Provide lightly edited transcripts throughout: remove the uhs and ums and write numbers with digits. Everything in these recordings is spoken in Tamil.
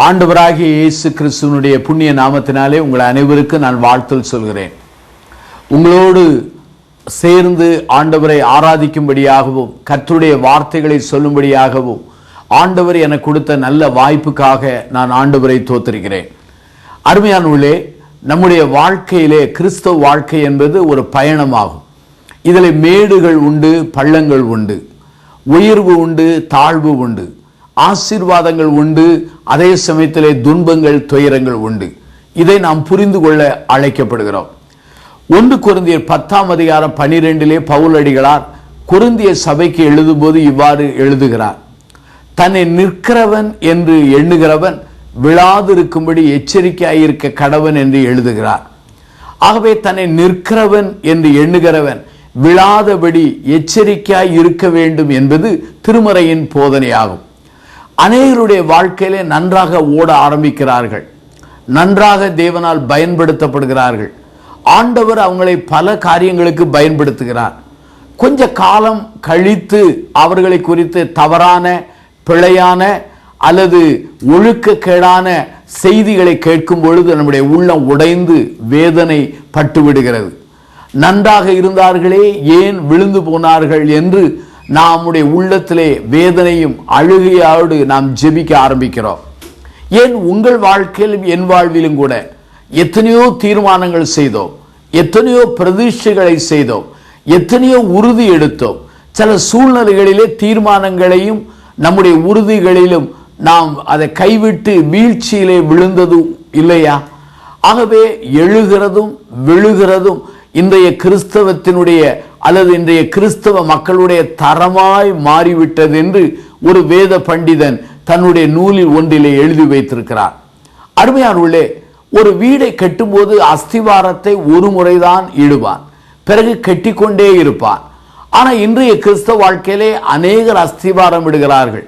ஆண்டவராகிய இயேசு கிறிஸ்துவினுடைய புண்ணிய நாமத்தினாலே உங்கள் அனைவருக்கும் நான் வாழ்த்தல் சொல்கிறேன். உங்களோடு சேர்ந்து ஆண்டவரை ஆராதிக்கும்படியாகவும் கர்த்தருடைய வார்த்தைகளை சொல்லும்படியாகவும் ஆண்டவர் எனக்கு கொடுத்த நல்ல வாய்ப்புக்காக நான் ஆண்டவரை தோத்திருக்கிறேன். அருமையானவர்களே, நம்முடைய வாழ்க்கையிலே கிறிஸ்தவ வாழ்க்கை என்பது ஒரு பயணமாகும். இதில் மேடுகள் உண்டு, பள்ளங்கள் உண்டு, உயர்வு உண்டு, தாழ்வு உண்டு, ஆசீர்வாதங்கள் உண்டு, அதே சமயத்திலே துன்பங்கள், துயரங்கள் உண்டு. இதை நாம் புரிந்து கொள்ள அழைக்கப்படுகிறோம். 1 கொரிந்தியர் 10:12 பவுலடிகளார் கொரிந்திய சபைக்கு எழுதும்போது இவ்வாறு எழுதுகிறார்: தன்னை நிற்கிறவன் என்று எண்ணுகிறவன் விழாதிருக்கும்படி எச்சரிக்கையாயிருக்க கடவன் என்று எழுதுகிறார். ஆகவே தன்னை நிற்கிறவன் என்று எண்ணுகிறவன் விழாதபடி எச்சரிக்கையாய் இருக்க வேண்டும் என்பது திருமறையின் போதனையாகும். அநேகருடைய வாழ்க்கையிலே நன்றாக ஓட ஆரம்பிக்கிறார்கள், நன்றாக தேவனால் பயன்படுத்தப்படுகிறார்கள். ஆண்டவர் அவங்களை பல காரியங்களுக்கு பயன்படுத்துகிறார். கொஞ்ச காலம் கழித்து அவர்களை குறித்து தவறான, பிழையான அல்லது ஒழுக்கக்கேடான செய்திகளை கேட்கும் பொழுது நம்முடைய உள்ளம் உடைந்து வேதனை பட்டுவிடுகிறது. நன்றாக இருந்தார்களே, ஏன் விழுந்து போனார்கள் என்று நம்முடைய உள்ளத்திலே வேதனையும் அழுகையோடு நாம் ஜெபிக்க ஆரம்பிக்கிறோம். ஏன் உங்கள் வாழ்க்கையிலும் என் வாழ்விலும் கூட எத்தனையோ தீர்மானங்கள் செய்தோம், எத்தனையோ பிரதிஷ்டைகளை செய்தோம், எத்தனையோ உறுதி எடுத்தோம். சில சூழ்நிலைகளிலே தீர்மானங்களையும் நம்முடைய உறுதிகளிலும் நாம் அதை கைவிட்டு வீழ்ச்சியிலே விழுந்ததும் இல்லையா? ஆகவே எழுகிறதும் விழுகிறதும் இன்றைய கிறிஸ்தவத்தினுடைய அல்லது இன்றைய கிறிஸ்தவ மக்களுடைய தரமாய் மாறிவிட்டது என்று ஒரு வேத பண்டிதன் தன்னுடைய நூலில் ஒன்றிலே எழுதி வைத்திருக்கிறார். அருமையானவர்களே, ஒரு வீடை கட்டும்போது அஸ்திவாரத்தை ஒரு முறைதான் இடுவான், பிறகு கட்டிக்கொண்டே இருப்பான். ஆனால் இன்றைய கிறிஸ்தவ வாழ்க்கையிலே அநேகர் அஸ்திவாரம் இடுகிறார்கள்,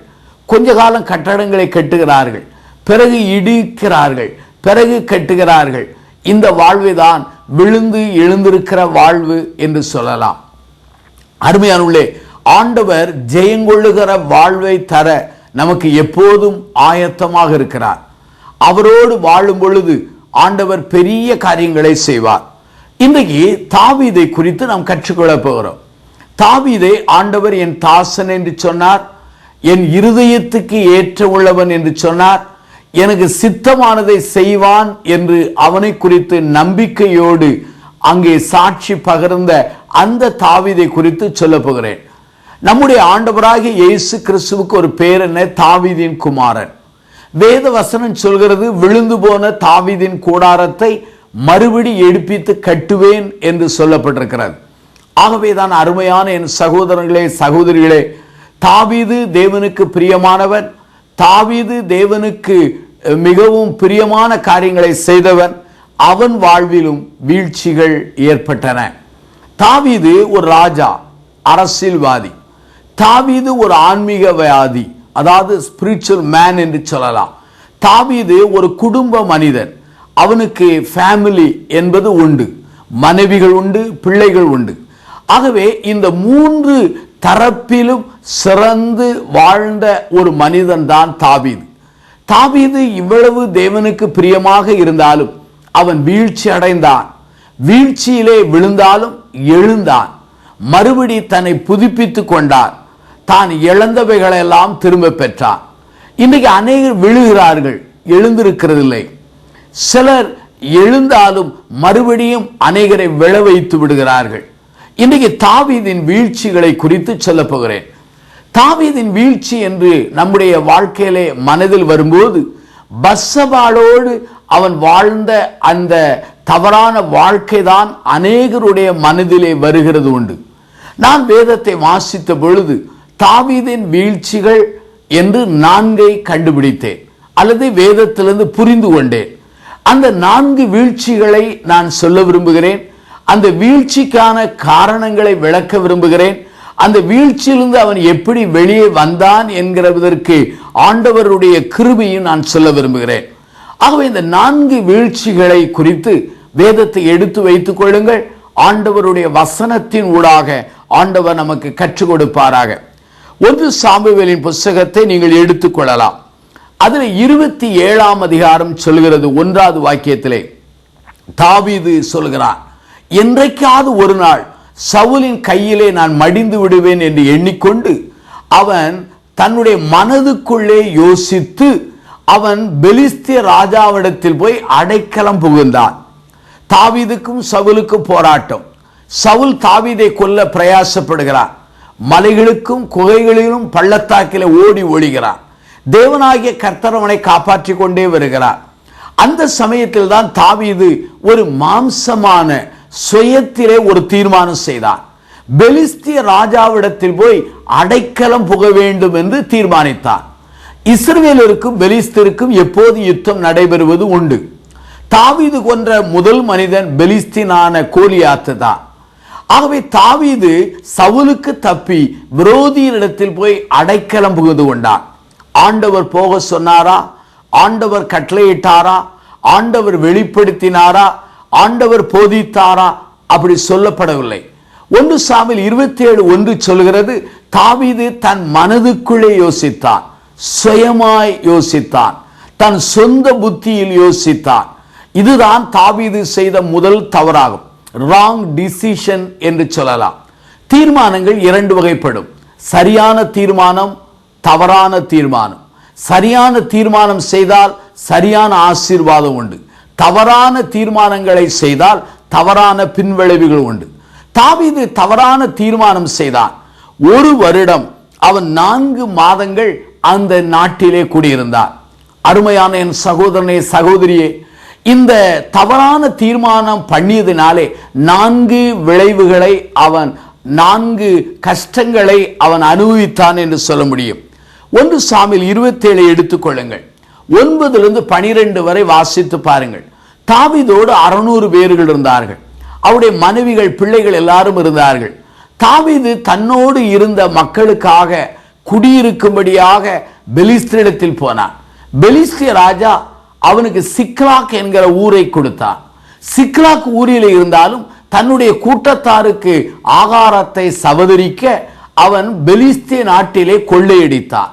கொஞ்ச காலம் கட்டடங்களை கட்டுகிறார்கள், பிறகு இடிக்கிறார்கள், பிறகு கட்டுகிறார்கள். இந்த வாழ்வை தான் விழுந்து எழுந்திருக்கிற வாழ்வு என்று சொல்லலாம். அருமையானவர்களே, ஆண்டவர் ஜெயங்கொள்ளுகிற வாழ்வை தர நமக்கு எப்போதும் ஆயத்தமாக இருக்கிறார். அவரோடு வாழும் பொழுது ஆண்டவர் பெரிய காரியங்களை செய்வார். இன்றைக்கு தாவீதை குறித்து நாம் கற்றுக்கொள்ள போகிறோம். தாவீதை ஆண்டவர் என் தாசன் என்று சொன்னார், என் இருதயத்துக்கு ஏற்ற உள்ளவன் என்று சொன்னார், எனக்கு சித்தமானதை செய்வான் என்று அவனை குறித்து நம்பிக்கையோடு அங்கே சாட்சி பகிர்ந்த அந்த தாவீதை குறித்து சொல்ல போகிறேன். நம்முடைய ஆண்டவராகிய இயேசு கிறிஸ்துவுக்கு ஒரு பேர் என்ன? தாவீதின் குமாரன். வேத வசனம் சொல்கிறது, விழுந்து போன தாவீதின் கூடாரத்தை மறுபடி எடுப்பித்து கட்டுவேன் என்று சொல்லப்பட்டிருக்கிறது. ஆகவேதான் அருமையான என் சகோதரர்களே, சகோதரிகளே, தாவீது தேவனுக்கு பிரியமானவன், தாவீது தேவனுக்கு மிகவும் பிரியமான காரியங்களை செய்தவன். அவன் வாழ்விலும் வீழ்ச்சிகள் ஏற்பட்டன. தாவீது ஒரு ராஜா, அரசியல்வாதி. தாவீது ஒரு ஆன்மீகவாதி, அதாவது ஸ்பிரிச்சுவல் மேன் என்று சொல்லலாம். தாவீது ஒரு குடும்ப மனிதன். அவனுக்கு ஃபேமிலி என்பது உண்டு, மனைவிகள் உண்டு, பிள்ளைகள் உண்டு. ஆகவே இந்த 3 தரப்பிலும் சிறந்து வாழ்ந்த ஒரு மனிதன் தான் தாவீது. தாவீது இவ்வளவு தேவனுக்கு பிரியமாக இருந்தாலும் அவன் வீழ்ச்சி அடைந்தான். வீழ்ச்சியிலே விழுந்தாலும் எழுந்தான், மறுபடி தன்னை புதுப்பித்துக் கொண்டான், தான் இழந்தவைகளெல்லாம் திரும்ப பெற்றான். இன்றைக்கு அநேகர் விழுகிறார்கள், எழுந்திருக்கிறதில்லை. சிலர் எழுந்தாலும் மறுபடியும் அநேகரை விழ வைத்து விடுகிறார்கள். இன்றைக்கு தாவீதின் வீழ்ச்சிகளை குறித்து சொல்ல போகிறேன். தாவீதின் வீழ்ச்சி என்று நம்முடைய வாழ்க்கையிலே மனதில் வரும்போது, பத்சபாளோடு அவன் வாழ்ந்த அந்த தவறான வாழ்க்கை தான் அநேகருடைய மனதிலே வருகிறது உண்டு. நான் வேதத்தை வாசித்த பொழுது தாவீதின் வீழ்ச்சிகள் என்று 4 கண்டுபிடித்தேன், அல்லது வேதத்திலிருந்து புரிந்து கொண்டேன். அந்த 4 வீழ்ச்சிகளை நான் சொல்ல விரும்புகிறேன். அந்த வீழ்ச்சிக்கான காரணங்களை விளக்க விரும்புகிறேன். அந்த வீழ்ச்சியிலிருந்து அவன் எப்படி வெளியே வந்தான் என்கிறதற்கு ஆண்டவருடைய கிருபையும் நான் சொல்ல விரும்புகிறேன். ஆகவே இந்த 4 வீழ்ச்சிகளை குறித்து வேதத்தை எடுத்து வைத்துக் கொள்ளுங்கள். ஆண்டவருடைய வசனத்தின் ஊடாக ஆண்டவர் நமக்கு கற்றுக் கொடுப்பாராக. 1 சாமுவேலின் புத்தகத்தை நீங்கள் எடுத்துக்கொள்ளலாம். அதில் 27ஆம் அதிகாரம் சொல்கிறது 1வது வாக்கியத்திலே தாவீது சொல்கிறான், என்றைக்காவது ஒரு நாள் சவுலின் கையிலே நான் மடிந்து விடுவேன் என்று எண்ணிக்கொண்டு அவன் தன்னுடைய மனதுக்குள்ளே யோசித்து அவன் பெலிஸ்திய ராஜாவிடத்தில் போய் அடைக்கலம் புகுந்தான். தாவீதுக்கும் சவுலுக்கும் போராட்டம். சவுல் தாவீதை கொல்ல பிரயாசப்படுகிறான். மலைகளுக்கும் குகைகளிலும் பள்ளத்தாக்கிலே ஓடி ஒளிகிறான். தேவனாகிய கர்த்தர் அவனை காப்பாற்றிக் கொண்டே வருகிறார். அந்த சமயத்தில் தான் தாவீது ஒரு மாம்சமான சுயத்திலே ஒரு தீர்மானம் செய்தான். பெலிஸ்திய ராஜாவிடத்தில் போய் அடைக்கலம் புக வேண்டும் என்று தீர்மானித்தான். இஸ்ரவேலருக்கும் பெலிஸ்தருக்கும் எப்போது யுத்தம் நடைபெறுவது உண்டு. தாவீது கொன்ற முதல் மனிதன் பெலிஸ்தீனான கோலியாத்து தான். ஆகவே தாவீது சவுலுக்கு தப்பி விரோதியிடத்தில் போய் அடைக்கலம் புகுந்து கொண்டான். ஆண்டவர் போக சொன்னாரா? ஆண்டவர் கட்டளையிட்டாரா? ஆண்டவர் வெளிப்படுத்தினாரா? ஆண்டவர் போதித்தாரா? அப்படி சொல்லப்படவில்லை. 1 சாமுவேல் 27:1 சொல்கிறது, தாவீது தன் மனதுக்குள்ளே யோசித்தான், சுயமாய் யோசித்தான், தன் சொந்த புத்தியில் யோசித்தான். இதுதான் தாவீது செய்த முதல் தவறாகும். ராங் டிசிஷன் என்று சொல்லலாம். தீர்மானங்கள் 2 வகைப்படும். சரியான தீர்மானம், தவறான தீர்மானம். சரியான தீர்மானம் செய்தால் சரியான ஆசீர்வாதம் உண்டு. தவறான தீர்மானங்களை செய்தால் தவறான பின்விளைவுகள் உண்டு. தாவீது தவறான தீர்மானம் செய்தான். 1 வருடம் அவன் 4 மாதங்கள் அந்த நாட்டிலே குடியிருந்தான். அருமையான என் சகோதரனே, சகோதரியே, இந்த தவறான தீர்மானம் பண்ணியதினாலே 4 விளைவுகளை அவன் 4 கஷ்டங்களை அவன் அனுபவித்தான் என்று சொல்ல முடியும். 1 சாமுவேல் 27 எடுத்துக்கொள்ளுங்கள். 9 12 வரை வாசித்து பாருங்கள். தாவீதோடு 600 பேர்கள் இருந்தார்கள். அவருடைய மனைவிகள், பிள்ளைகள் எல்லாரும் இருந்தார்கள். தாவீது தன்னோடு இருந்த மக்களுக்காக குடியிருக்கும்படியாக பெலிஸ்தரிடத்தில் போனான். பெலிஸ்திய ராஜா அவனுக்கு சிக்லாக் என்கிற ஊரை கொடுத்தான். சிக்லாக் ஊரில் இருந்தாலும் தன்னுடைய கூட்டத்தாருக்கு ஆகாரத்தை சவதரிக்க அவன் பெலிஸ்திய நாட்டிலே கொள்ளையடித்தான்.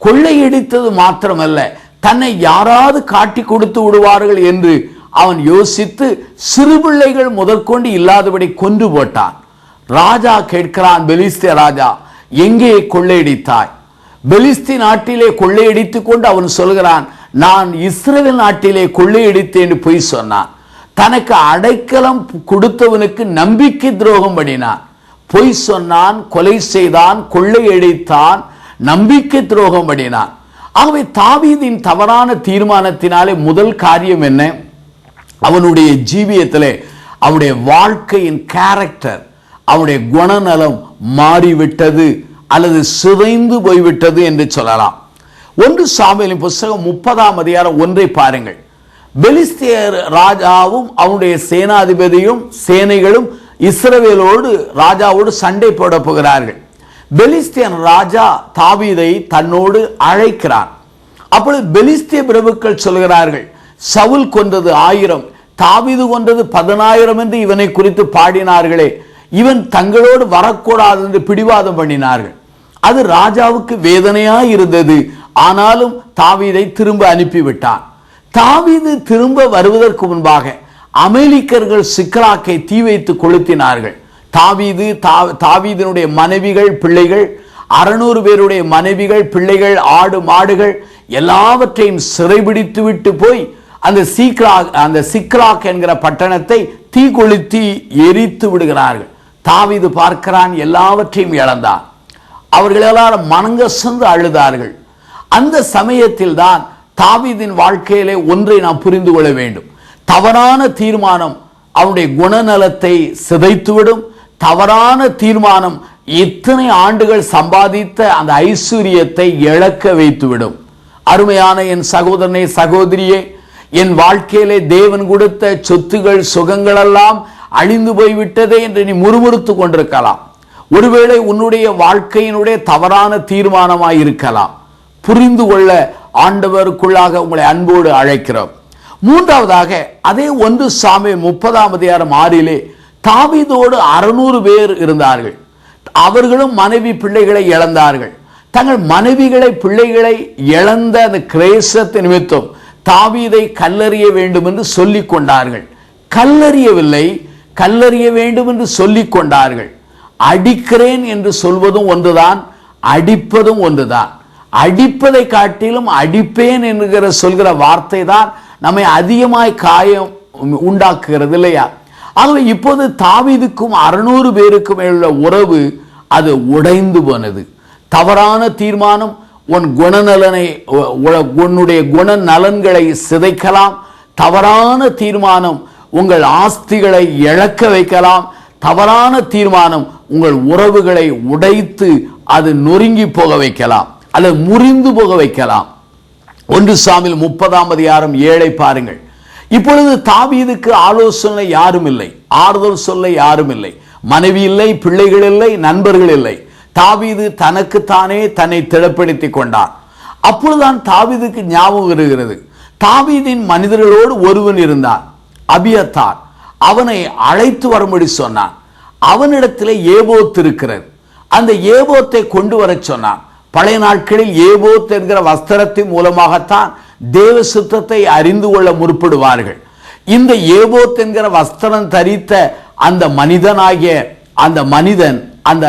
கொள்ளையடித்தது மாத்திரமல்ல, தன்னை யாராவது காட்டி கொடுத்து விடுவார்கள் என்று அவன் யோசித்து சிறுபிள்ளைகள் முதற்கொண்டு இல்லாதபடி கொன்று போட்டான். ராஜா கேட்கிறான், பெலிஸ்திய ராஜா, எங்கே கொள்ளையடித்தாய்? பெலிஸ்தி நாட்டிலே கொள்ளையடித்துக் கொண்டு அவன் சொல்கிறான், நான் இஸ்ரவேல் நாட்டிலே கொள்ளையடித்தேன் என்று பொய் சொன்னான். தனக்கு அடைக்கலம் கொடுத்தவனுக்கு நம்பிக்கை துரோகம் பண்ணினான். பொய் சொன்னான், கொலை செய்தான், கொள்ளையடித்தான், நம்பிக்கை துரோகம் பண்ணினான். ஆகவே தாவீதின் தவறான தீர்மானத்தினாலே முதல் காரியம் என்ன? அவனுடைய ஜீவியத்திலே அவனுடைய வாழ்க்கையின் கேரக்டர், அவனுடைய குணநலம் மாறிவிட்டது அல்லது சிதைந்து போய்விட்டது என்று சொல்லலாம். 1 சாமுவேலின் புத்தகம் 30ஆம் அதிகாரம் 1 பாருங்கள். பெலிஸ்தியர் ராஜாவும் அவனுடைய சேனாதிபதியும் சேனைகளும் இஸ்ரவேலோடு ராஜாவோடு சண்டை போட போகிறார்கள். பெலிஸ்தியன் ராஜா தாவீதை தன்னோடு அழைக்கிறான். அப்பொழுது பெலிஸ்திய பிரபுக்கள் சொல்கிறார்கள், சவுல் கொன்றது 1000, தாவீது கொன்றது 10000 என்று இவனை குறித்து பாடினார்களே, இவன் தங்களோடு வரக்கூடாது என்று பிடிவாதம் பண்ணினார்கள். அது ராஜாவுக்கு வேதனையாய் இருந்தது. ஆனாலும் தாவீதை திரும்ப அனுப்பிவிட்டான். தாவீது திரும்ப வருவதற்கு முன்பாக அமேலிக்கர்கள் சிக்லாக்கை தீ வைத்து கொளுத்தினார்கள். தாவீதினுடைய மனைவிகள், பிள்ளைகள், 600 பேருடைய மனைவிகள், பிள்ளைகள், ஆடு மாடுகள் எல்லாவற்றையும் சிறைபிடித்து விட்டு போய் அந்த சிக்லாக் என்கிற பட்டணத்தை தீ கொளுத்தி எரித்து விடுகிறார்கள். தாவீது பார்க்கிறான், எல்லாவற்றையும் இழந்தான். அவர்கள் எல்லாரும் மனங்கசந்து அழுதார்கள். அந்த சமயத்தில் தான் தாவீதின் வாழ்க்கையிலே ஒன்றை நாம் புரிந்து கொள்ள வேண்டும். தவறான தீர்மானம் அவனுடைய குணநலத்தை சிதைத்துவிடும். தவறான தீர்மானம் எத்தனை ஆண்டுகள் சம்பாதித்த அந்த ஐஸ்வர்யத்தை இழக்க வைத்துவிடும். அருமையான என் சகோதரனே, சகோதரியே, என் வாழ்க்கையிலே தேவன் கொடுத்த சொத்துகள், சுகங்கள் எல்லாம் அழிந்து போய்விட்டதே என்று நீ முறுமுறுத்து கொண்டிருக்கலாம். ஒருவேளை உன்னுடைய வாழ்க்கையினுடைய தவறான தீர்மானமாய் இருக்கலாம். புரிந்து கொள்ள ஆண்டவருக்குள்ளாக உங்களை அன்போடு அழைக்கிறோம். 3வதாக அதே 1 சாமுவேல் 30ஆம் அதிகாரம் 6 தாவீதோடு 600 பேர் இருந்தார்கள். அவர்களும் மனைவி பிள்ளைகளை இழந்தார்கள். தங்கள் மனைவிகளை பிள்ளைகளை இழந்த அந்த கிரேசத்து நிமித்தம் தாவீதை கல்லறிய வேண்டும் என்று சொல்லிக் கொண்டார்கள். கல்லறியவில்லை, கல்லறிய வேண்டும் என்று சொல்லிக் கொண்டார்கள். அடிக்கிறேன் என்று சொல்வதும் ஒன்றுதான், அடிப்பதும் ஒன்றுதான். அடிப்பதை காட்டிலும் அடிப்பேன் என்கிற சொல்கிற வார்த்தை தான் நம்மை அதிகமாய் காயம் உண்டாக்குகிறது இல்லையா? ஆகவே இப்போது தாவீதுக்கும் 600 பேருக்கும் உள்ள உறவு அது உடைந்து போனது. தவறான தீர்மானம் உன் குணநலனை, உன்னுடைய குணநலன்களை சிதைக்கலாம். தவறான தீர்மானம் உங்கள் ஆஸ்திகளை இழக்க வைக்கலாம். தவறான தீர்மானம் உங்கள் உறவுகளை உடைத்து அது நொறுங்கி போக வைக்கலாம் அல்லது முறிந்து போக வைக்கலாம். 1 சாமுவேல் 30:7 பாருங்கள். இப்பொழுது தாவீதுக்கு ஆலோசனை யாரும் இல்லை, ஆறுதல் சொல்ல யாரும் இல்லை, மனைவி இல்லை, பிள்ளைகள் இல்லை, நண்பர்கள் இல்லை. தாவீது தனக்குத்தானே தன்னை திடப்படுத்திக் கொண்டார். அப்பொழுதுதான் தாவீதுக்கு ஞாபகம் வருகிறது, தாவீதின் மனிதர்களோடு ஒருவன் இருந்தான், அபியத்தார். அவனை அழைத்து வரும்படி சொன்னான். அவனிடத்தில் ஏபோத் இருக்கிறது, அந்த ஏபோத்தை கொண்டு வர சொன்னான். பழைய நாட்களில் ஏபோத் என்கிற வஸ்திரத்தின் மூலமாகத்தான் தேவ சுத்தத்தை அறிந்து கொள்ள முற்படுவார்கள். இந்த ஏபோத் என்கிற வஸ்திரம் தரித்த அந்த மனிதனாகிய அந்த மனிதன், அந்த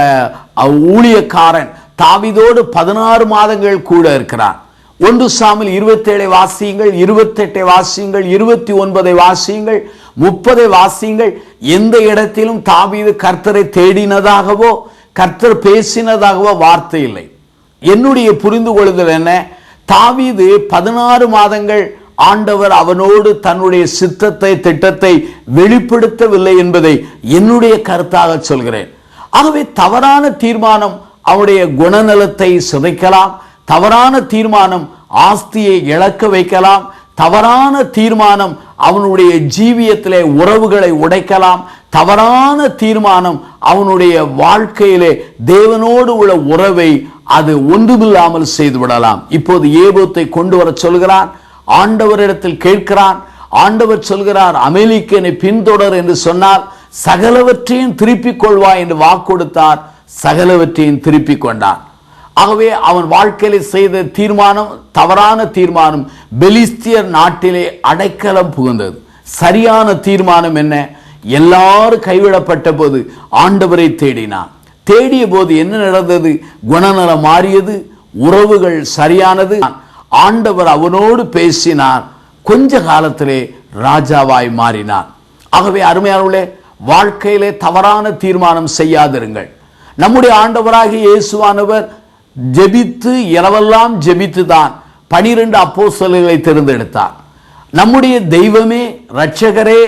ஊழியக்காரன் தாவீதோடு 16 மாதங்கள் கூட இருக்கிறான். 1 சாமுவேல் 27 வாசியுங்கள், 28 வாசியுங்கள், 29 வாசியுங்கள், 30 வாசியுங்கள். எந்த இடத்திலும் தாவீது கர்த்தரை தேடினதாகவோ கர்த்தர் பேசினதாகவோ வார்த்தை இல்லை. என்னுடைய புரிந்து கொள்ளுதல் என்ன, தாவீது 16 மாதங்கள் ஆண்டவர் அவனோடு தன்னுடைய சித்தத்தை திட்டத்தை வெளிப்படுத்தவில்லை என்பதை என்னுடைய கருத்தாக சொல்கிறேன். ஆகவே தவறான தீர்மானம் அவனுடைய குணநலத்தை சிதைக்கலாம், தவறான தீர்மானம் ஆஸ்தியை இழக்க வைக்கலாம், தவறான தீர்மானம் அவனுடைய ஜீவியத்திலே உறவுகளை உடைக்கலாம், தவறான தீர்மானம் அவனுடைய வாழ்க்கையிலே தேவனோடு உள்ள உறவை அது ஒன்றுமில்லாமல் செய்து விடலாம். இப்போது ஏபோத்தை கொண்டு வர சொல்கிறான், ஆண்டவரிடத்தில் கேட்கிறான். ஆண்டவர் சொல்கிறார், அமலேக்கியனை பின்தொடர் என்று சொன்னால் சகலவற்றையும் திருப்பிக் கொள்வாய் என்று வாக்கு கொடுத்தார். சகலவற்றையும் திருப்பிக் கொண்டான். ஆகவே அவன் வாழ்க்கையில் செய்த தீர்மானம் தவறான தீர்மானம். பெலிஸ்தியர் நாட்டிலே அடைக்கலம் புகுந்தது. சரியான தீர்மானம் என்ன? எல்லாரும் கைவிடப்பட்ட போது ஆண்டவரை தேடினான். தேடிய போது என்ன நடந்தது? குணநலம் மாறியது, உறவுகள் சரியானது. ஆண்டவர் அவனோடு பேசினார். கொஞ்ச காலத்திலே ராஜாவாய் மாறினான். ஆகவே அருமையானவர்களே, வாழ்க்கையிலே தவறான தீர்மானம் செய்யாதிருங்கள். நம்முடைய ஆண்டவராகிய இயேசுவானவர் ஜெபித்து இரவெல்லாம் ஜெபித்து தான் 12 அப்போஸ்தலர்களை தேர்ந்தெடுத்தார். நம்முடைய தெய்வமே, இரட்சகரே,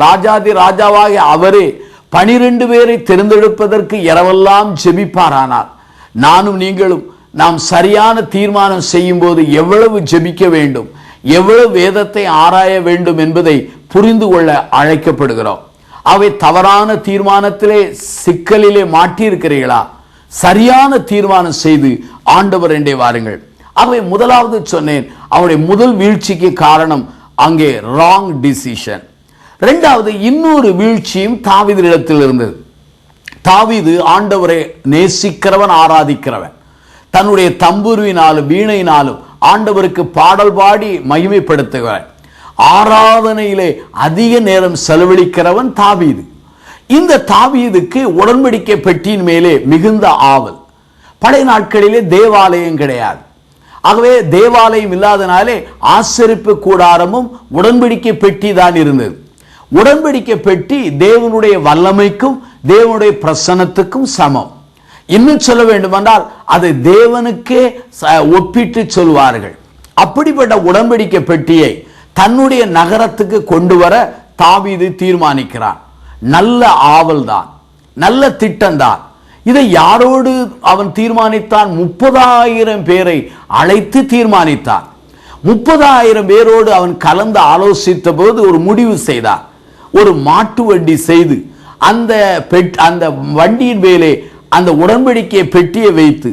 ராஜாதி ராஜாவாகிய அவரே 12 பேரை தேர்ந்தெடுப்பதற்கு இரவெல்லாம் ஜெபிப்பாரானார். நானும் நீங்களும் நாம் சரியான தீர்மானம் செய்யும் போது எவ்வளவு ஜெபிக்க வேண்டும், எவ்வளவு வேதத்தை ஆராய வேண்டும் என்பதை புரிந்து கொள்ள அழைக்கப்படுகிறோம். அவை தவறான தீர்மானத்திலே சிக்கலிலே மாட்டியிருக்கிறீர்களா? சரியான தீர்மானம் செய்து ஆண்டவர் என்றே வாருங்கள். அவை முதலாவது சொன்னேன், அவருடைய முதல் வீழ்ச்சிக்கு காரணம் அங்கே ராங் டிசிஷன். இரண்டாவது, இன்னொரு வீழ்ச்சியும் தாவீதிடத்தில் இருந்தது. தாவீது ஆண்டவரை நேசிக்கிறவன், ஆராதிக்கிறவன். தன்னுடைய தம்புருவினாலும் வீணையினாலும் ஆண்டவருக்கு பாடல் பாடி மகிமைப்படுத்துகிறவன். ஆராதனையிலே அதிக நேரம் செலவழிக்கிறவன் தாவீது. இந்த தாவீதுக்கு உடன்படிக்கை பெட்டியின் மேலே மிகுந்த ஆவல். பழைய நாட்களிலே தேவாலயம் கிடையாது. ஆகவே தேவாலயம் இல்லாதனாலே ஆசரிப்பு கூடாரமும் உடன்படிக்கை பெட்டி தான் இருந்தது. உடன்படிக்கை பெட்டி தேவனுடைய வல்லமைக்கும் தேவனுடைய பிரசன்னத்துக்கும் சமம். இன்னும் சொல்ல வேண்டுமென்றால் அதை தேவனுக்கே ஒப்பிட்டு சொல்வார்கள். அப்படிப்பட்ட உடன்படிக்கை பெட்டியை தன்னுடைய நகரத்துக்கு கொண்டு வர தாவீது தீர்மானிக்கிறான். நல்ல ஆவல் தான், நல்ல திட்டம்தான். இதை யாரோடு அவன் தீர்மானித்தான்? 30,000 பேரை அழைத்து தீர்மானித்தான். 30,000 பேரோடு அவன் கலந்து ஆலோசித்த போது ஒரு முடிவு செய்தான். ஒரு மாட்டு வண்டி செய்து அந்த வண்டியின் மேலே அந்த உடன்படிக்கை பெட்டியை வைத்து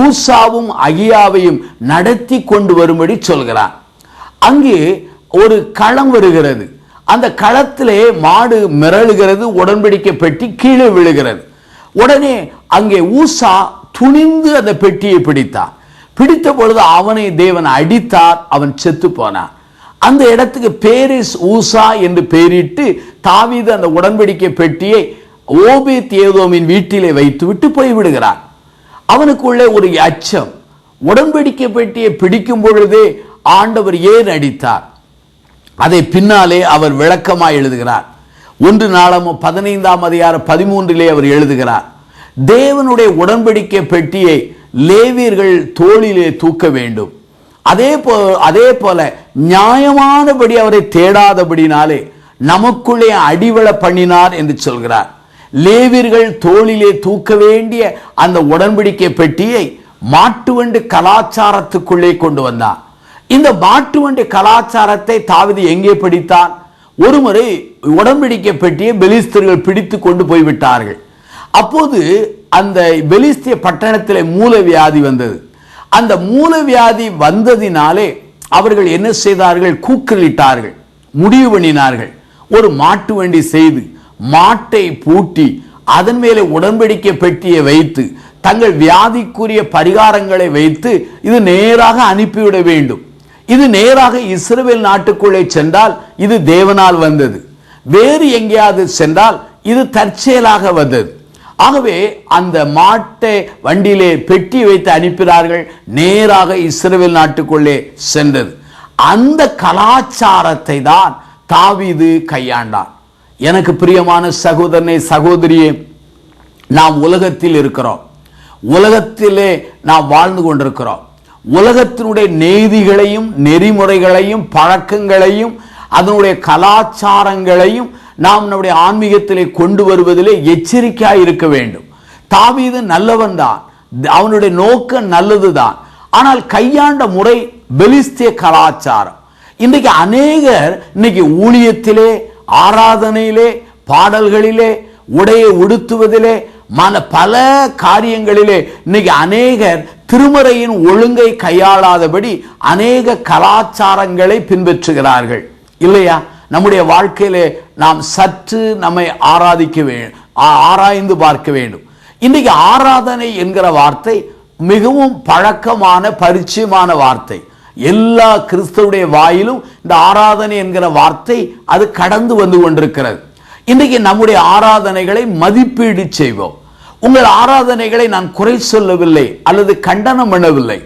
ஊசாவும் அகியாவையும் நடத்தி கொண்டு வரும்படி சொல்கிறான். அங்கே ஒரு களம் வருகிறது. அந்த களத்திலே மாடு மிரளுகிறது, உடன்படிக்கை பெட்டி கீழே விழுகிறது. உடனே அங்கே ஊசா துணிந்து அந்த பெட்டியை பிடித்தான். பிடித்த பொழுது அவனை தேவன் அடித்தார், அவன் செத்து போனான். அந்த இடத்துக்கு பேரிஸ் ஊசா என்று பெயரிட்டு தாவீது அந்த உடன்படிக்கை பெட்டியை ஓபேத் ஏதோமின் வீட்டிலே வைத்துவிட்டு போய்விடுகிறார். அவனுக்குள்ளே ஒரு அச்சம், உடன்படிக்கை பெட்டியை பிடிக்கும் பொழுதே ஆண்டவர் ஏன் அடித்தார்? அதை பின்னாலே அவர் விளக்கமாய் எழுதுகிறார். 1 நாளாகமம் 15:13 அவர் எழுதுகிறார், தேவனுடைய உடன்படிக்கை பெட்டியை லேவியர்கள் தோளிலே தூக்க வேண்டும். அதே போல நியாயமானபடி அவரை தேடாதபடினாலே நமக்குள்ளே அடிவள பண்ணினார் என்று சொல்கிறார். லேவியர்கள் தோளிலே தூக்க வேண்டிய அந்த உடன்படிக்கை பெட்டியை மாட்டுவண்டி கலாச்சாரத்துக்குள்ளே கொண்டு வந்தார். இந்த மாட்டுவண்டி கலாச்சாரத்தை தாவீது எங்கே படித்தான்? ஒருமுறை உடன்படிக்கை பெட்டியை பெலிஸ்தர்கள் பிடித்து கொண்டு போய்விட்டார்கள். அப்போது அந்த பெலிஸ்திய பட்டணத்திலே மூலவியாதி வந்தது. அந்த மூலவியாதி வந்ததினாலே அவர்கள் என்ன செய்தார்கள்? கூக்குரலிட்டார்கள், முடிவு பண்ணினார்கள். ஒரு மாட்டு வண்டி செய்து மாட்டை பூட்டி அதன் மேலே உடன்படிக்கை பெட்டியை வைத்து தங்கள் வியாதிக்குரிய பரிகாரங்களை வைத்து இது நேராக அனுப்பிவிட வேண்டும். இது நேராக இஸ்ரவேல் நாட்டுக்குள்ளே சென்றால் இது தேவனால் வந்தது, வேறு எங்கேயாவது சென்றால் இது தற்செயலாக வந்தது. ஆகவே அந்த மாட்டை வண்டியிலே பெட்டி வைத்து அனுப்பினார்கள், நேராக இஸ்ரவேல் நாட்டுக்குள்ளே சென்றது. அந்த கலாச்சாரத்தை தான் தாவீது கையாண்டான். எனக்கு பிரியமான சகோதரனே, சகோதரியே, நாம் உலகத்தில் இருக்கிறோம், உலகத்திலே நாம் வாழ்ந்து கொண்டிருக்கிறோம். உலகத்தினுடைய நீதிகளையும் நெறிமுறைகளையும் பழக்கங்களையும் அதனுடைய கலாச்சாரங்களையும் நாம் நம்முடைய ஆன்மீகத்திலே கொண்டு வருவதிலே எச்சரிக்கையாய் இருக்க வேண்டும். தாவீது நல்லவன் தான், அவனுடைய நோக்கம் நல்லதுதான். ஆனால் கையாண்ட முறை பெலிஸ்திய கலாச்சாரம். இன்றைக்கு அநேகர் இன்னைக்கு ஊழியத்திலே, ஆராதனையிலே, பாடல்களிலே, உடையை உடுத்துவதிலே, பல காரியங்களிலே இன்னைக்கு அநேகர் திருமறையின் ஒழுங்கை கையாளாதபடி அநேக கலாச்சாரங்களை பின்பற்றுகிறார்கள் இல்லையா? நம்முடைய வாழ்க்கையிலே நாம் சற்று நம்மை ஆராய்ந்து பார்க்க வேண்டும். இன்றைக்கு ஆராதனை என்கிற வார்த்தை மிகவும் பழக்கமான பரிச்சயமான வார்த்தை. எல்லா கிறிஸ்தவருடைய வாயிலும் இந்த ஆராதனை என்கிற வார்த்தை அது கடந்து வந்து கொண்டிருக்கிறது. இன்றைக்கு நம்முடைய ஆராதனைகளை மதிப்பீடு செய்வோம். உங்கள் ஆராதனைகளை நான் குறை சொல்லவில்லை அல்லது கண்டனம் பண்ணவில்லை,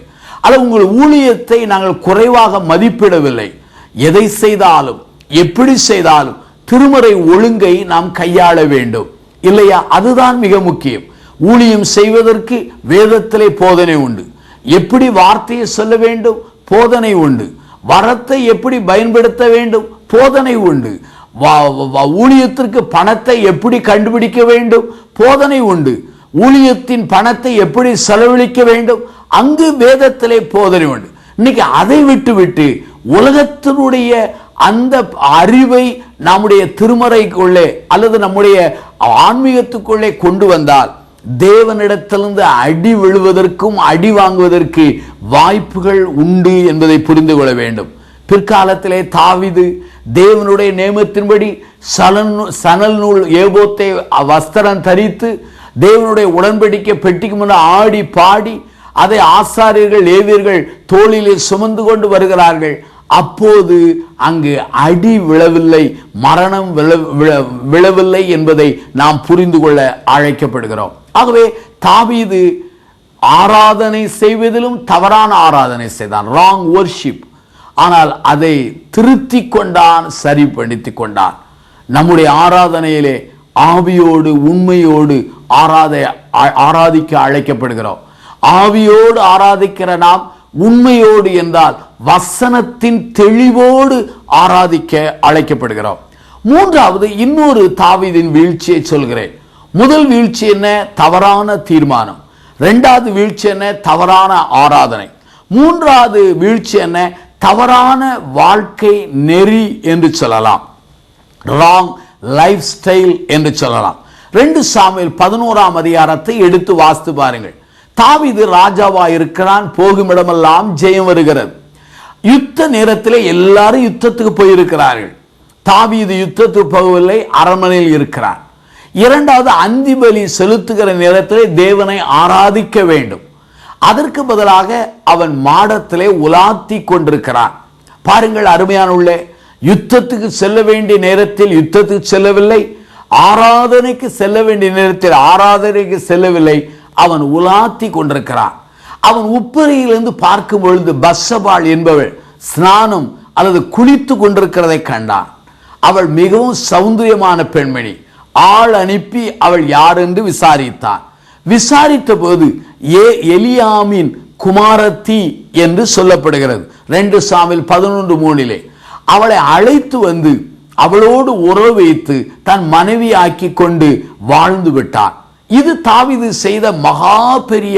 அல்லது உங்கள் ஊழியத்தை நாங்கள் குறைவாக மதிப்பிடவில்லை. எதை செய்தாலும் எப்படி செய்தாலும் திருமறை ஒழுங்கை நாம் கையாள வேண்டும் இல்லையா? அதுதான் மிக முக்கியம். ஊழியம் செய்வதற்கு வேதத்திலே போதனை உண்டு. எப்படி வார்த்தையை சொல்ல வேண்டும்? போதனை உண்டு. வரத்தை எப்படி பயன்படுத்த வேண்டும்? போதனை உண்டு. ஊழியத்திற்கு பணத்தை எப்படி கண்டுபிடிக்க வேண்டும்? போதனை உண்டு. ஊழியத்தின் பணத்தை எப்படி செலவழிக்க வேண்டும்? அங்கு வேதத்திலே போதனை உண்டு. இன்னைக்கு அதை விட்டு உலகத்தினுடைய அந்த அறிவை நம்முடைய திருமறைக்குள்ளே அல்லது நம்முடைய ஆன்மீகத்துக்குள்ளே கொண்டு வந்தால் தேவனிடத்திலிருந்து அடி விழுவதற்கும் அடி வாங்குவதற்கு வாய்ப்புகள் உண்டு என்பதை புரிந்து கொள்ள வேண்டும். பிற்காலத்திலே தாவீது தேவனுடைய நியமத்தின்படி சணல் நூல் ஏபோத்தை வஸ்திரம் தரித்து தேவனுடைய உடன்படிக்கை பெட்டிக்கு முன்னால் ஆடி பாடி அதை ஆசாரியர்கள் லேவியர்கள் தோளிலே சுமந்து கொண்டு வருகிறார்கள். அப்போது அங்கு அடி விழவில்லை, மரணம் விழவில்லை என்பதை நாம் புரிந்து கொள்ள அழைக்கப்படுகிறோம். ஆகவே தாவீது ஆராதனை செய்வதிலும் தவறான ஆராதனை செய்தான், ராங் வர்ஷிப். ஆனால் அதை திருத்தி கொண்டான், சரிப்படுத்தி கொண்டான். நம்முடைய ஆராதனையிலே ஆவியோடு உண்மையோடு ஆராதிக்க அழைக்கப்படுகிறோம். ஆவியோடு ஆராதிக்கிற நாம் உண்மையோடு என்றால் வசனத்தின் தெளிவோடு ஆராதிக்க அழைக்கப்படுகிறோம். மூன்றாவது இன்னொரு தாவீதின் வீழ்ச்சியை சொல்கிறேன். முதல் வீழ்ச்சி என்ன? தவறான தீர்மானம். இரண்டாவது வீழ்ச்சி என்ன? தவறான ஆராதனை. மூன்றாவது வீழ்ச்சி என்ன? தவறான வாழ்க்கை நெறி என்று சொல்லலாம், ராங் லைஃப் ஸ்டைல் என்று சொல்லலாம். 2 சாமுவேல் 11ஆம் அதிகாரத்தை எடுத்து வாசித்து பாருங்கள். தாவீது ராஜாவா இருக்கிறான், போகுமிடமெல்லாம் ஜெயம் வருகிறது. யுத்த நேரத்தில் எல்லாரும் யுத்தத்துக்கு போயிருக்கிறார்கள். தாவீது யுத்தத்துக்கு போகவில்லை, அரண்மனையில் இருக்கிறார். இரண்டாவது, அந்தி பலி செலுத்துகிற நேரத்திலே தேவனை ஆராதிக்க வேண்டும். அதற்கு பதிலாக அவன் மாடத்திலே உலாத்தி கொண்டிருக்கிறான். பாருங்கள் அருமையான உள்ளே, யுத்தத்துக்கு செல்ல வேண்டிய நேரத்தில் யுத்தத்துக்கு செல்லவில்லை, ஆராதனைக்கு செல்ல வேண்டிய நேரத்தில் ஆராதனைக்கு செல்லவில்லை, அவன் உலாத்தி கொண்டிருக்கிறான். அவன் உப்பரியிலிருந்து பார்க்கும் பொழுது பத்சபாள் என்பவள் ஸ்நானம் அல்லது குளித்து கொண்டிருக்கிறதை கண்டான். அவள் மிகவும் சௌந்தரியமான பெண்மணி. ஆள் அனுப்பி அவள் யார் என்று விசாரித்தான். விசாரித்த போது எலியாமின் குமாரத்தி என்று சொல்லப்படுகிறது. 2 சாமுவேல் 11:3 அவளை அழைத்து வந்து அவளோடு உறவு வைத்து தன் மனைவி ஆக்கி கொண்டு வாழ்ந்து விட்டார். இது தாவீது செய்த மகா பெரிய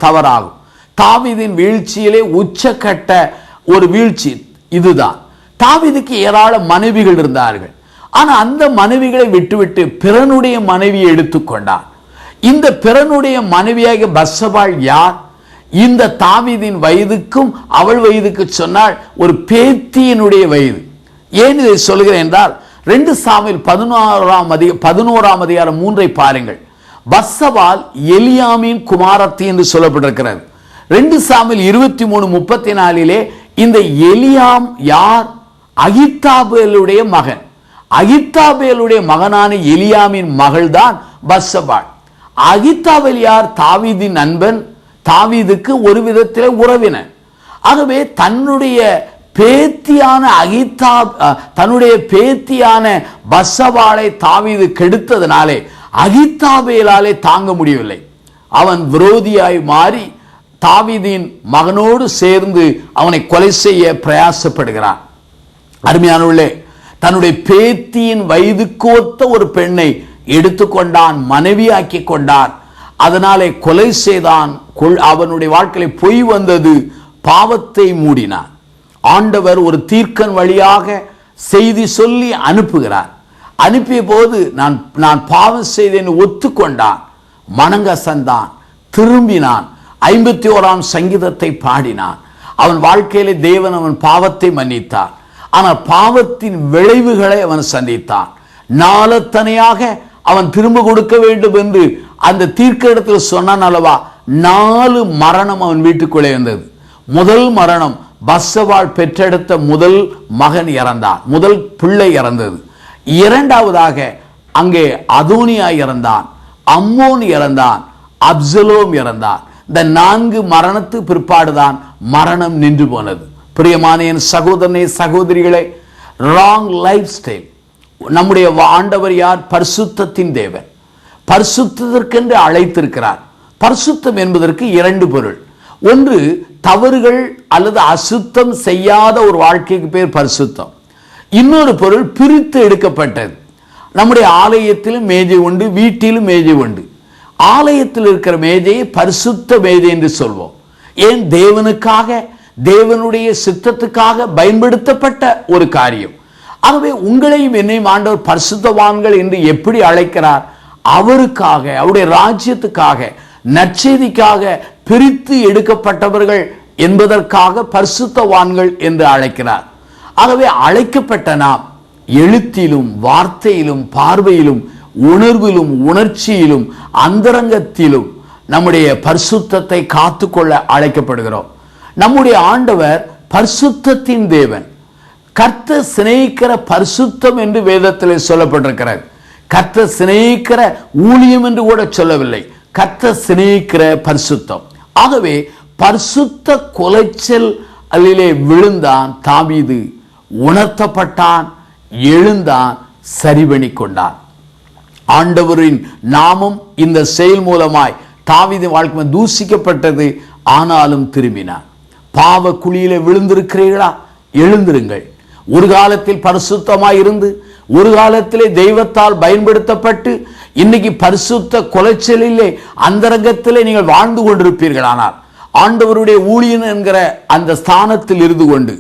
தவறாகும். தாவீதின் வீழ்ச்சியிலே உச்சக்கட்ட ஒரு வீழ்ச்சி இதுதான். தாவீதுக்கு ஏராள மனைவிகள் இருந்தார்கள். ஆனா அந்த மனைவிகளை விட்டுவிட்டு பிறனுடைய மனைவியை எடுத்துக்கொண்டார். இந்த பிறனுடைய மனைவியாக பத்சபாள் யார்? இந்த தாவீதின் வயதுக்கும் அவள் வயதுக்கு சொன்னால் ஒரு பேத்தியினுடைய வயது. ஏன் இதை சொல்கிறேன் என்றால் 2 சாமுவேல் 11ஆம் அதிகாரம் 3 பாருங்கள். பத்சபாள் எலியாமின் குமாரத்தி என்று சொல்லப்பட்டிருக்கிறது. 2 சாமுவேல் 23:34 இந்த எலியாம் யார்? அகித்தாபேலுடைய மகன். அகித்தாபேலுடைய மகனான எலியாமின் மகள்தான் பத்சபாள். அகித்தாபேல் யார்? தாவீதின் நண்பன், தாவீதுக்கு ஒரு விதத்திலே உறவினர். ஆகவே தன்னுடைய பேத்தியான பத்சபாளை தாவீது கெடுத்ததனாலே அகித்தாபேலாலே தாங்க முடியவில்லை. அவன் விரோதியாய் மாறி தாவீதின் மகனோடு சேர்ந்து அவனை கொலை செய்ய பிரயாசப்படுகிறான். அருமையானவர்களே, தன்னுடைய பேத்தியின் வயதுக்கு ஒத்த ஒரு பெண்ணை எடுத்துக்கொண்டான், மனைவியாக்கி கொண்டான். அதனாலே கொலை செய்தான். அவனுடைய வாழ்க்கையில் பொய் வந்தது, பாவத்தை மூடினான். ஆண்டவர் ஒரு தீர்க்கன் வழியாக செய்தி சொல்லி அனுப்புகிறார். அனுப்பிய போது நான் பாவம் செய்தேன் ஒத்துக்கொண்டான், மனங்கசந்தான், திரும்பினான், 51ஆம் சங்கீதத்தை பாடினான். அவன் வாழ்க்கையிலே தேவன் அவன் பாவத்தை மன்னித்தார். ஆனால் பாவத்தின் விளைவுகளை அவன் சந்தித்தான். நாளத்தனையாக அவன் திரும்ப கொடுக்க வேண்டும் என்று அந்த தீர்க்க இடத்தில் சொன்னான் அல்லவா. 4 மரணம் அவன் வீட்டுக்குள்ளே வந்தது. முதல் மரணம் பத்சபாள் பெற்றெடுத்த முதல் மகன் இறந்தான், முதல் பிள்ளை இறந்தது. இரண்டாவதாக அங்கே அதோனியா இறந்தான், அம்மோன் இறந்தான், அப்சலோம் இறந்தான். இந்த 4 மரணத்து பிற்பாடுதான் மரணம் நின்று போனது. பிரியமான என் சகோதரனே சகோதரிகளே, ராங் லைஃப் ஸ்டைல். நம்முடைய ஆண்டவர் யார்? பரிசுத்தத்தின் தேவன். பரிசுத்தத்திற்கென்று அழைத்திருக்கிறார். பரிசுத்தம் என்பதற்கு 2 பொருள். ஒன்று, தவறுகள் அல்லது அசுத்தம் செய்யாத ஒரு வாழ்க்கைக்கு பேர் பரிசுத்தம். இன்னொரு பொருள், பிரித்து எடுக்கப்பட்டது. நம்முடைய ஆலயத்திலும் மேஜை உண்டு, வீட்டிலும் மேஜை உண்டு. ஆலயத்தில் இருக்கிற மேஜையை பரிசுத்த மேஜை என்று சொல்வோம். ஏன்? தேவனுக்காக, தேவனுடைய சித்தத்துக்காக பயன்படுத்தப்பட்ட ஒரு காரியம். ஆகவே உங்களையும் என்னையும் ஆண்டவர் பரிசுத்தவான்கள் என்று எப்படி அழைக்கிறார்? அவருக்காக, அவருடைய ராஜ்யத்துக்காக, நற்செய்திக்காக பிரித்து எடுக்கப்பட்டவர்கள் என்பதற்காக பரிசுத்தவான்கள் என்று அழைக்கிறார். ஆகவே அழைக்கப்பட்ட நாம் எழுத்திலும் வார்த்தையிலும் பார்வையிலும் உணர்விலும் உணர்ச்சியிலும் அந்தரங்கத்திலும் நம்முடைய பரிசுத்தத்தை காத்துக்கொள்ள அழைக்கப்படுகிறோம். நம்முடைய ஆண்டவர் பரிசுத்தத்தின் தேவன். கர்த்தர் சிநேகிக்கிற பரிசுத்தம் என்று வேதத்திலே சொல்லப்பட்டிருக்கிறது. கர்த்தர் சிநேகிக்கிற ஊழியம் என்று கூட சொல்லவில்லை, கர்த்தர் சிநேகிக்கிற பரிசுத்தம். ஆகவே பரிசுத்த கொலைச்சல் அல்லிலே விழுந்தான் தாவீது. உணர்த்தப்பட்டான், எழுந்தான், சரிபணி கொண்டான். ஆண்டவரின் நாமம் இந்த செயல் மூலமாய் தாவீதின் வாழ்க்கை தூசிக்கப்பட்டது. ஆனாலும் திரும்பினான். பாவ குழியிலே விழுந்திருக்கிறீர்களா? எழுந்திருங்கள். ஒரு காலத்தில் பரிசுத்தமாய் இருந்து ஒரு காலத்திலே தெய்வத்தால் பயன்படுத்தப்பட்டு இன்னைக்கு பரிசுத்த கொலைச்சலிலே அந்தரங்கத்திலே நீங்கள் வாழ்ந்து கொண்டிருப்பீர்களானால் ஆண்டவருடைய ஊழியன் என்கிற அந்த ஸ்தானத்தில் இருந்து கொண்டு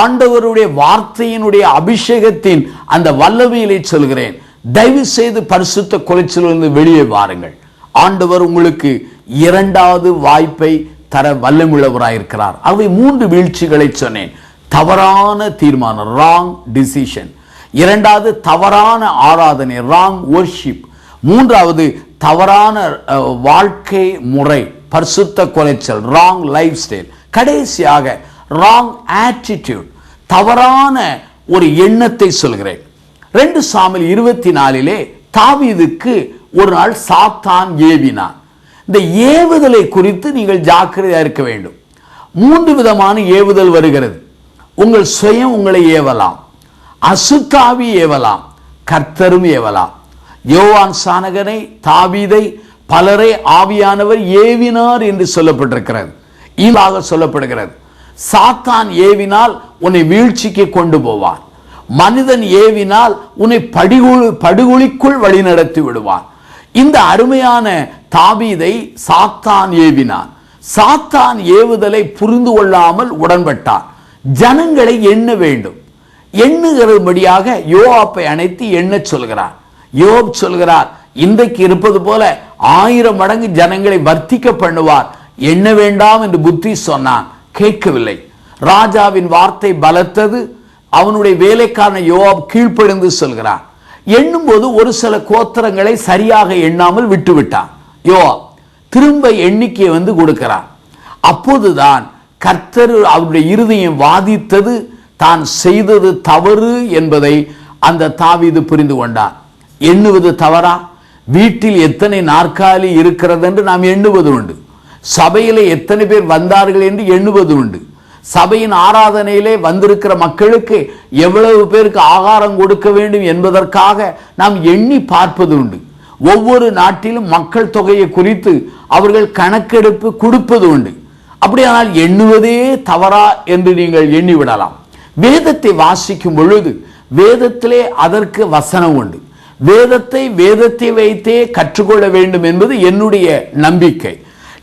ஆண்டவருடைய வார்த்தையினுடைய அபிஷேகத்தின் அந்த வல்லமையிலே சொல்கிறேன், தயவு செய்து பரிசுத்த கொலைச்சலிலிருந்து வெளியே வாருங்கள். ஆண்டவர் உங்களுக்கு 2வது வாய்ப்பை தர வல்லமுள்ளவராயிருக்கிறார். அவை 3 வீழ்ச்சிகளை சொன்னேன். தவறான தீர்மானம், ராங் டிசிஷன். 2வது தவறான ஆராதனை, ராங் வொர்ஷிப். மூன்றாவது தவறான வாழ்க்கை முறை, பரிசுத்த குலைச்சல், ராங் லைஃப் ஸ்டைல். கடைசியாக ராங் ஆட்டிடியூட், தவறான ஒரு எண்ணத்தை சொல்கிறேன். 2 சாமுவேல் 24 தாவீதுக்கு ஒரு நாள் சாத்தான் ஏவினான். இந்த ஏவுதலை குறித்து நீங்கள் ஜாக்கிரதையா இருக்க வேண்டும். 3 விதமான ஏவுதல் வருகிறது. உங்கள் சுயம் உங்களை ஏவலாம், அசுத்தாவி ஏவலாம், கர்த்தரும் ஏவலாம். யோவான் சானகனை, தாவீதை, பலரை ஆவியானவர் ஏவினார் என்று சொல்லப்பட்டிருக்கிறது. இதாக சொல்லப்படுகிறது. சாத்தான் ஏவினால் உன்னை வீழ்ச்சிக்கு கொண்டு போவான். மனிதன் ஏவினால் உன்னை படுகொலிக்குள் வழிநடத்தி விடுவான். இந்த அருமையான தாவீதை சாத்தான் ஏவினான். சாத்தான் ஏவுதலை புரிந்து கொள்ளாமல் உடன்பட்டான். ஜனங்களை எண்ண வேண்டும். எண்ணுகிறபடியாக யோவாப்பை அணைத்து எண்ண சொல்கிறார். யோப் சொல்கிறார், இன்றைக்கு இருப்பது போல 1000 மடங்கு ஜனங்களை வர்த்திக்க பண்ணுவார், எண்ண வேண்டாம் என்று புத்தி சொன்னான். கேட்கவில்லை. ராஜாவின் வார்த்தை பலத்தது. அவனுடைய வேலைக்காரன யோவாப் கீழ்ப்படிந்து சொல்கிறார். எண்ணும் போது ஒரு சில கோத்திரங்களை சரியாக எண்ணாமல் விட்டுவிட்டான். யோவாப் திரும்ப எண்ணிக்கையை கொடுக்கிறார். அப்போதுதான் கர்த்தர் அவருடைய இருதயம் வாதித்தது, தான் செய்தது தவறு என்பதை அந்த தாவீது புரிந்து கொண்டார். எண்ணுவது தவறா? வீட்டில் எத்தனை நாற்காலி இருக்கிறது என்று நாம் எண்ணுவது உண்டு. சபையிலே எத்தனை பேர் வந்தார்கள் என்று எண்ணுவது உண்டு. சபையின் ஆராதனையிலே வந்திருக்கிற மக்களுக்கு எவ்வளவு பேருக்கு ஆகாரம் கொடுக்க வேண்டும் என்பதற்காக நாம் எண்ணி பார்ப்பது உண்டு. ஒவ்வொரு நாட்டிலும் மக்கள் தொகையை குறித்து அவர்கள் கணக்கெடுப்பு கொடுப்பது உண்டு. அப்படியானால் எண்ணுவதே தவறா என்று நீங்கள் எண்ணிவிடலாம். வேதத்தை வாசிக்கும் பொழுது வேதத்திலே அதற்கு வசனம் உண்டு. வேதத்தை வைத்தே கற்றுக்கொள்ள வேண்டும் என்பது என்னுடைய நம்பிக்கை.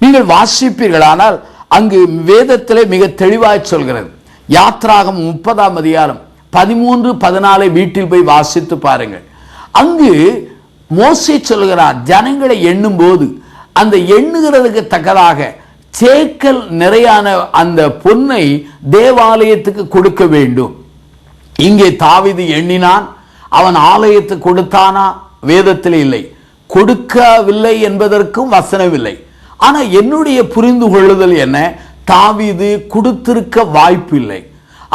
நீங்கள் வாசிப்பீர்களானால் அங்கு வேதத்திலே மிக தெளிவாய் சொல்கிறது. யாத்ராகம் 30ஆம் அதிகாரம் 13, 14 வீட்டில் போய் வாசித்து பாருங்கள். அங்கு மோசே சொல்கிறார், ஜனங்களை எண்ணும் போது அந்த எண்ணுகிறதுக்கு தக்கதாக சேக்கல் நிறையான அந்த பொன்னை தேவாலயத்துக்கு கொடுக்க வேண்டும். இங்கே தாவீது எண்ணினான். அவன் ஆலயத்துக்கு கொடுத்தானா? வேதத்தில் இல்லை. கொடுக்கவில்லை என்பதற்கும் வசனமில்லை. ஆனா என்னுடைய புரிந்து கொள்ளுதல் என்ன, தாவீது கொடுத்திருக்க வாய்ப்பு இல்லை.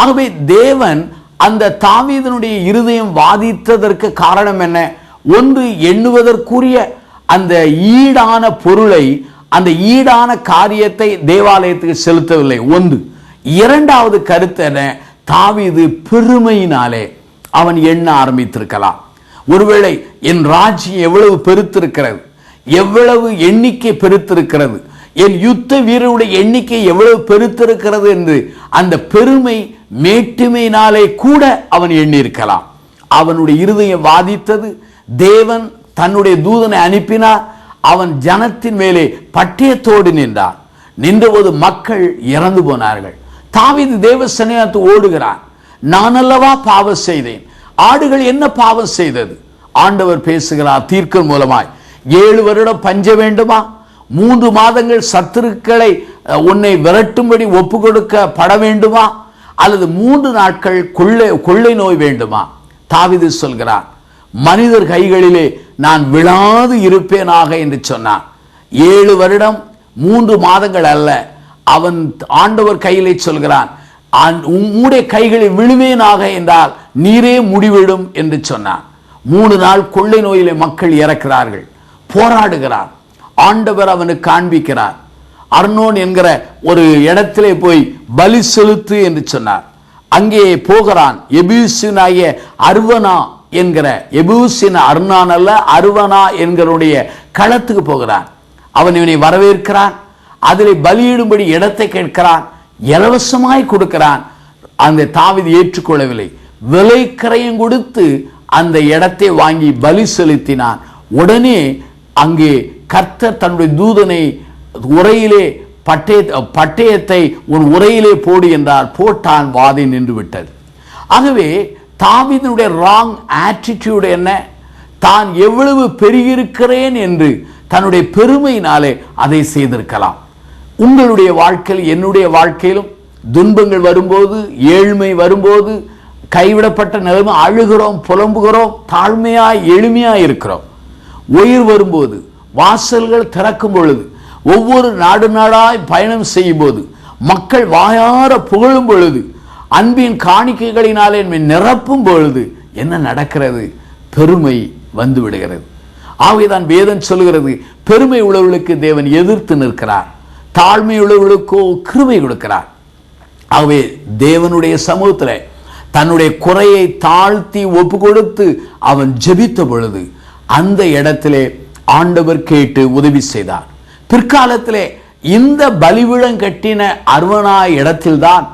ஆகவே தேவன் அந்த தாவீதனுடைய இருதயம் வாதித்ததற்கு காரணம் என்ன? ஒன்று, எண்ணுவதற்குரிய அந்த ஈடான பொருளை, அந்த ஈடான காரியத்தை தேவாலயத்துக்கு செலுத்தவில்லை. ஒன்று. இரண்டாவது கருத்து என்ன? தாவீது பெருமையினாலே அவன் எண்ண ஆரம்பித்திருக்கலாம். ஒருவேளை என் ராஜ்யம் எவ்வளவு பெருத்திருக்கிறது, எவ்வளவு எண்ணிக்கை பெருத்திருக்கிறது, என் யுத்த வீரருடைய எண்ணிக்கை எவ்வளவு பெருத்திருக்கிறது என்று அந்த பெருமை மேட்டுமையினாலே கூட அவன் எண்ணியிருக்கலாம். அவனுடைய இருதயம் வாதித்தது. தேவன் தன்னுடைய தூதனை அனுப்பினார். அவன் ஜனத்தின் மேலே பட்டயத்தோடு நின்றான். நின்றபோது மக்கள் இறந்து போனார்கள். தாவீது தேவ சன்னிதானத்து ஓடுகிறான். நான் அல்லவா பாவம் செய்தேன்? ஆடுகள் என்ன பாவம் செய்தது? ஆண்டவர் பேசுகிறார் தீர்க்கன் மூலமாய். 7 வருடம் பஞ்ச வேண்டுமா? 3 மாதங்கள் சத்துருக்களை உன்னை விரட்டும்படி ஒப்பு கொடுக்கப்பட வேண்டுமா? அல்லது 3 நாட்கள் கொள்ளை நோய் வேண்டுமா? தாவீது சொல்கிறார், மனிதர் கைகளிலே நான் விழாது இருப்பேனாக என்று சொன்னான். 7 வருடம் 3 மாதங்கள் அல்ல. அவன் ஆண்டவர் கையிலே சொல்கிறான், உம்முடைய கைகளில் விழுவேனாக என்றால் நீரே முடிவிடும் என்று சொன்னான். 3 நாள் கொள்ளை நோயிலே மக்கள் இறக்கிறார்கள். போராடுகிறார். ஆண்டவர் அவனுக்கு காண்பிக்கிறார். அர்னோன் என்கிற ஒரு இடத்திலே போய் பலி செலுத்து என்று சொன்னார். அங்கே போகிறான். எபூசியனாகிய அர்வனா என்கிற, எபூசியன் அர்னான் அல்ல, அர்வனா என்கிறனுடைய களத்துக்கு போகிறான். அவன் இவனை வரவேற்கிறான். அதில் பலியிடும்படி இடத்தை கேட்கிறான். இலவசமாய் கொடுக்கிறான். அந்த தாவீது ஏற்றுக்கொள்ளவில்லை. விலை கிரயம் கொடுத்து அந்த இடத்தை வாங்கி பலி செலுத்தினான். உடனே அங்கே கர்த்தர் தன்னுடைய தூதனை உரையிலே பட்டயத்தை உன் உரையிலே போடு என்றார். போட்டான். வாதை நின்று விட்டது. ஆகவே தாவீதுடைய ராங் ஆட்டிடியூட் என்ன? தான் எவ்வளவு பெருகியிருக்கிறேன் என்று தன்னுடைய பெருமையினாலே அதை செய்திருக்கலாம். உங்களுடைய வாழ்க்கையில், என்னுடைய வாழ்க்கையிலும் துன்பங்கள் வரும்போது, ஏழ்மை வரும்போது, கைவிடப்பட்ட நிலைமை, அழுகிறோம், புலம்புகிறோம், தாழ்மையாய் எளிமையாய் இருக்கிறோம். உயிர் வரும்போது, வாசல்கள் திறக்கும் பொழுது, ஒவ்வொரு நாடு நாடாய் பயணம் செய்யும் போது, மக்கள் வாயார புகழும் பொழுது, அன்பின் காணிக்கைகளினாலே நிரப்பும் பொழுது என்ன நடக்கிறது? பெருமை வந்து விடுகிறது. ஆகவேதான் வேதம் சொல்கிறது, பெருமை உள்ளவர்களுக்கு தேவன் எதிர்த்து நிற்கிறார், தாழ்மை உள்ளவர்களுக்கோ கிருபை கொடுக்கிறார். ஆகவே தேவனுடைய சமூகத்தில் தன்னுடைய குறையை தாழ்த்தி ஒப்பு கொடுத்து அவன் ஜெபித்த பொழுது அந்த இடத்திலே ஆண்டவர் கேட்டு உதவி செய்தார். பிற்காலத்திலே இந்த பலிபீடம் கட்டின அர்வனாய் இடத்தில்தான்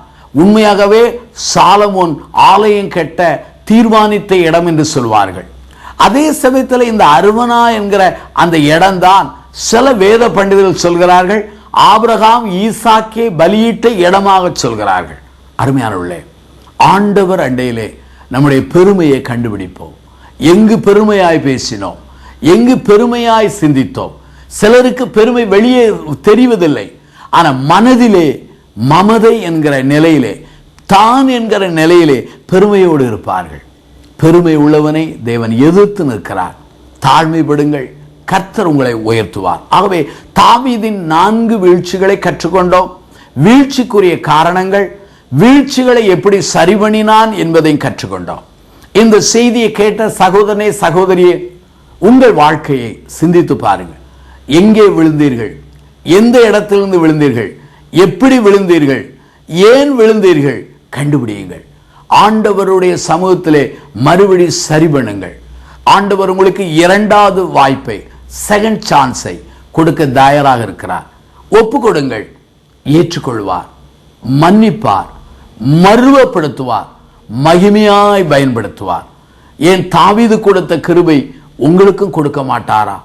உண்மையாகவே சாலமோன் ஆலயம் கட்ட தீர்மானித்த இடம் என்று சொல்வார்கள். அதே சமயத்தில் இந்த அர்வனா என்கிற அந்த இடம்தான் சில வேத பண்டிதர்கள் சொல்கிறார்கள் ஆபிரகாம் ஈசாக்கே பலியிட்ட இடமாக சொல்கிறார்கள். அருமையானவர்களே, ஆண்டவர் அண்டையிலே நம்முடைய பெருமையை கண்டுபிடிப்போம். எங்கு பெருமையாய் பேசினோம், எங்கு பெருமையாய் சிந்தித்தோம். சிலருக்கு பெருமை வெளியே தெரிவதில்லை, ஆனால் மனதிலே மமதை என்கிற நிலையிலே, தான் என்கிற நிலையிலே பெருமையோடு இருப்பார்கள். பெருமை உள்ளவனை தேவன் எதிர்த்து நிற்கிறார். தாழ்மைப்படுங்கள், கர்த்தர் உங்களை உயர்த்துவார். ஆகவே தாவீதின் 4 வீழ்ச்சிகளை கற்றுக்கொண்டோம். வீழ்ச்சிக்குரிய காரணங்கள், வீழ்ச்சிகளை எப்படி சரி பண்ணினான் என்பதையும் கற்றுக்கொண்டோம். இந்த செய்தியை கேட்ட சகோதரனே சகோதரியே, உங்கள் வாழ்க்கையை சிந்தித்து பாருங்கள். எங்கே விழுந்தீர்கள்? எந்த இடத்திலிருந்து விழுந்தீர்கள்? எப்படி விழுந்தீர்கள்? ஏன் விழுந்தீர்கள்? கண்டுபிடியுங்கள். ஆண்டவருடைய சமூகத்திலே மறுபடி சரி பண்ணுங்கள். ஆண்டவர் உங்களுக்கு 2வது வாய்ப்பை, செகண்ட் சான்ஸை கொடுக்க தயாராக இருக்கிறார். ஒப்பு கொடுங்கள், ஏற்றுக்கொள்வார், மன்னிப்பார், மறுவப்படுத்துவார், மகிமையாய் பயன்படுத்துவார். ஏன் தாவீது கொடுத்த கிருபை உங்களுக்கும் கொடுக்க மாட்டாரா?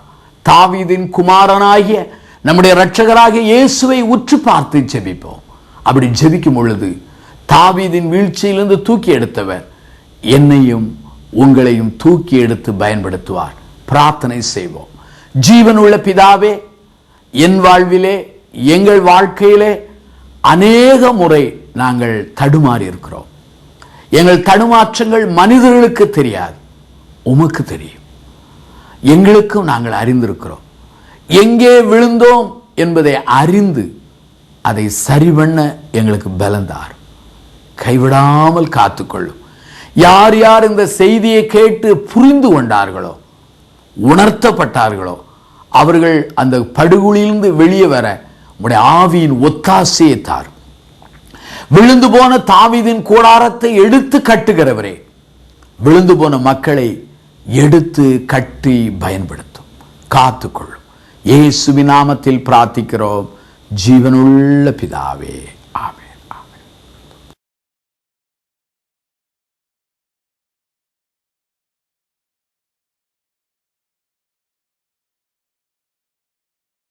தாவீதின் குமாரனாகிய நம்முடைய இரட்சகராகிய இயேசுவை உற்று பார்த்து ஜெபிப்போம். அப்படி ஜெபிக்கும் பொழுது தாவீதின் வீழ்ச்சியிலிருந்து தூக்கி எடுத்தவர் என்னையும் உங்களையும் தூக்கி எடுத்து பயன்படுத்துவார். பிரார்த்தனை செய்வோம். ஜீவனுள்ள பிதாவே, என் வாழ்விலே, எங்கள் வாழ்க்கையிலே அநேக முறை நாங்கள் தடுமாறி இருக்கிறோம். எங்கள் தடுமாற்றங்கள் மனிதர்களுக்கு தெரியாது, உமக்கு தெரியும். எங்களுக்கும் நாங்கள் அறிந்திருக்கிறோம். எங்கே விழுந்தோம் என்பதை அறிந்து அதை சரி பண்ண எங்களுக்கு பலந்தார். கைவிடாமல் காத்துக்கொள்ளும். யார் யார் இந்த செய்தியை கேட்டு புரிந்து கொண்டார்களோ, உணர்த்தப்பட்டார்களோ, அவர்கள் அந்த படுகொலியிலிருந்து வெளியே வர உடைய ஆவியின் ஒத்தாசையை தார். விழுந்து போன தாவீதின் கூடாரத்தை எடுத்து கட்டுகிறவரே, விழுந்து போன மக்களை எடுத்து கட்டி பயன்படுத்தும். காத்துக்கொள்ளும். இயேசுவின் நாமத்தில் பிரார்த்திக்கிறோம், ஜீவனுள்ள பிதாவே.